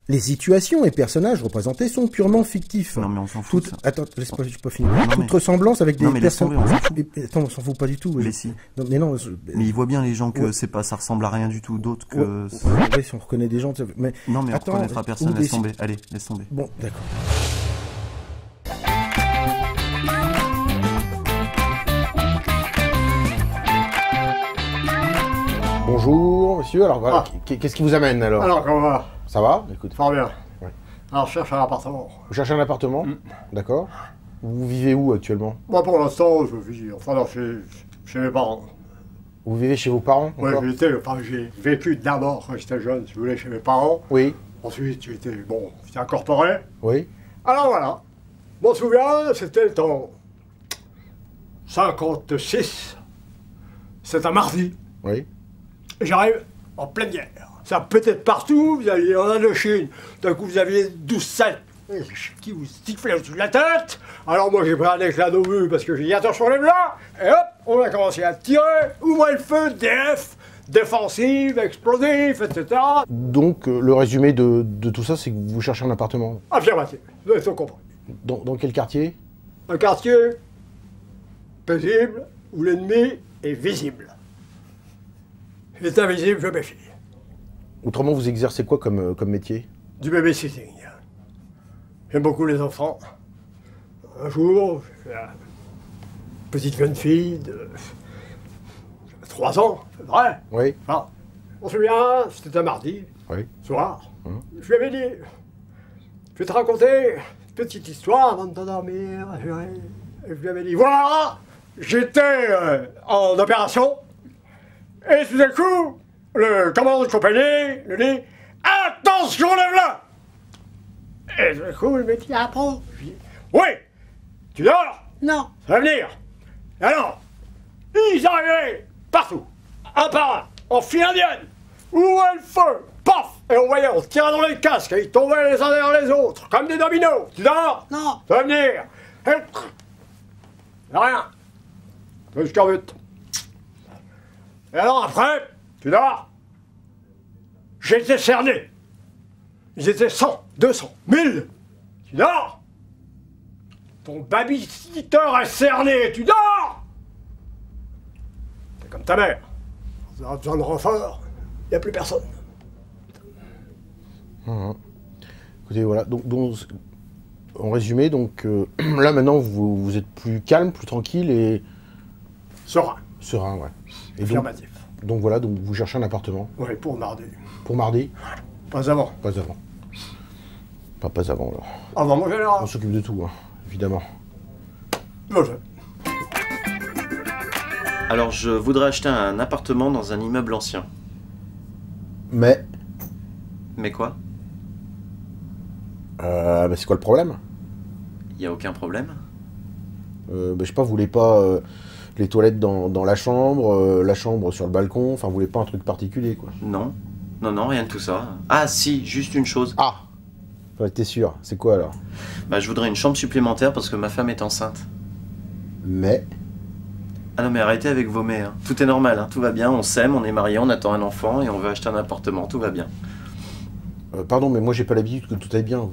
Les situations et personnages représentés sont purement fictifs. Non mais on s'en fout. Attends, laisse-moi pas finir. Non, Toute ressemblance avec des personnes. On s'en fout. Attends, on s'en fout pas du tout. Mais si. Non, mais non. Mais ils voient bien les gens que c'est pas, ça ressemble à rien du tout d'autre que. Oui, si on reconnaît des gens. Mais non mais attends, on reconnaîtra personne. Laisse tomber. Allez, laisse tomber. Bon, d'accord. Bonjour, monsieur. Alors, voilà, qu'est-ce qui vous amène alors? Alors, comment va? Ça va? Écoute. Fort bien. Ouais. Alors, je cherche un appartement. Vous cherchez un appartement? D'accord. Vous vivez où actuellement? Moi, pour l'instant, je vis chez mes parents. Vous vivez chez vos parents? Oui, j'ai vécu d'abord quand j'étais jeune, si vous voulez, chez mes parents. Oui. Ensuite, j'étais incorporé. Oui. Alors voilà. Je m'en souviens, c'était en 56. C'est un mardi. Oui. Et j'arrive en pleine guerre. Ça pétait de partout, vous aviez en Indochine. D'un coup, vous aviez 12-7 qui vous sifflaient au-dessus de la tête. Alors moi, j'ai pris un éclat d'obus parce que j'ai dit attention les blancs. Et hop, on a commencé à tirer, ouvrir le feu, DF, défensive, explosif, etc. Donc, le résumé de tout ça, c'est que vous cherchez un appartement. Affirmatif, vous avez tout compris. Dans quel quartier? Un quartier paisible où l'ennemi est visible. Il est invisible, je méfie. Autrement, vous exercez quoi comme métier? Du babysitting. J'aime beaucoup les enfants. Un jour, j'ai une petite jeune fille de 3 ans, c'est vrai. Oui. Alors, on se souvient, c'était un mardi, Oui. soir. Je lui avais dit, je vais te raconter une petite histoire avant de t'endormir. Et je lui avais dit, voilà, j'étais en opération. Et tout d'un coup, le commandant de compagnie lui dit, attention, lève-la! Et du coup, le métier apprend. Je dis, oui, tu dors? Non. Ça va venir. Et alors, ils arrivaient partout, un par un, en file indienne, ouvraient le feu, paf! Et on voyait, on tirait dans les casques, et ils tombaient les uns derrière les autres, comme des dominos. Tu dors? Non. Ça va venir. Et rien. Jusqu'en but. Et alors après, tu dors? J'étais cerné. Ils étaient 100, 200, 1000. Tu dors? Ton babysitter est cerné, tu dors? C'est comme ta mère. On aura besoin de renfort, il n'y a plus personne. Écoutez, voilà. Donc, en résumé, là maintenant, vous êtes plus calme, plus tranquille et... Serein. Serein, ouais. Et affirmatif. Donc voilà, donc vous cherchez un appartement. Oui, pour mardi. Pour mardi? Pas avant. Pas avant. Pas avant, alors. Avant mon général. On s'occupe de tout, hein, évidemment. Bonjour. Alors je voudrais acheter un appartement dans un immeuble ancien. Mais quoi? c'est quoi le problème? Il y a aucun problème? Je sais pas, vous voulez pas les toilettes dans la chambre sur le balcon, enfin vous voulez pas un truc particulier, quoi? Non. Non, rien de tout ça. Ah si, juste une chose. Ah! Ouais, t'es sûr? C'est quoi alors? Bah je voudrais une chambre supplémentaire parce que ma femme est enceinte. Mais... Ah non mais arrêtez avec vos mais, hein. Tout est normal, hein. Tout va bien, on s'aime, on est mariés, on attend un enfant et on veut acheter un appartement, tout va bien. Pardon, mais moi j'ai pas l'habitude que tout aille bien.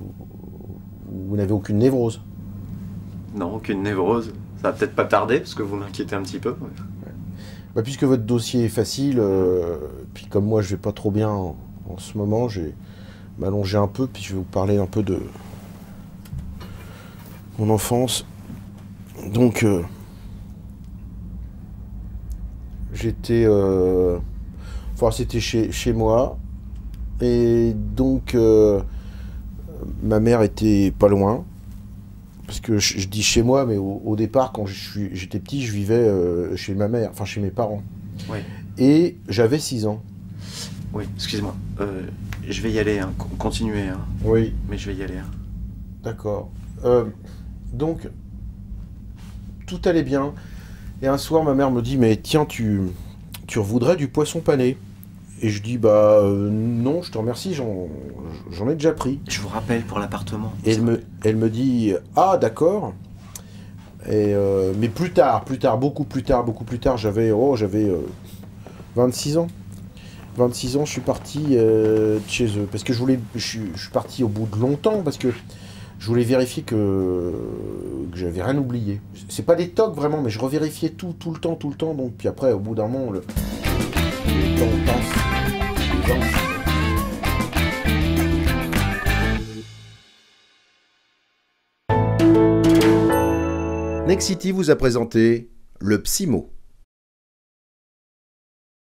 Vous n'avez aucune névrose? Non, aucune névrose. Ça va peut-être pas tarder parce que vous m'inquiétez un petit peu. Ouais. Bah, puisque votre dossier est facile, puis comme moi je vais pas trop bien en ce moment, je vais m'allonger un peu, puis je vais vous parler un peu de mon enfance. Donc, j'étais... Enfin, c'était chez moi, et donc ma mère était pas loin. Parce que je dis chez moi, mais au départ, quand j'étais petit, je vivais chez ma mère, enfin chez mes parents. Oui. Et j'avais 6 ans. Oui, excusez-moi. Je vais y aller, hein. Continuez. Hein. Oui. Mais je vais y aller. Hein. D'accord. Donc, tout allait bien. Et un soir, ma mère me dit, mais tiens, tu voudrais du poisson pané? Et je dis, bah non, je te remercie, j'en ai déjà pris. Je vous rappelle pour l'appartement. Et elle me dit, ah d'accord. Et mais plus tard, beaucoup plus tard, j'avais 26 ans. 26 ans, je suis parti de chez eux. Parce que je suis parti au bout de longtemps, parce que je voulais vérifier que j'avais rien oublié. C'est pas des tocs vraiment, mais je revérifiais tout le temps. Donc, puis après, au bout d'un moment, le temps passe. Les ans, Nexity vous a présenté le Psymo.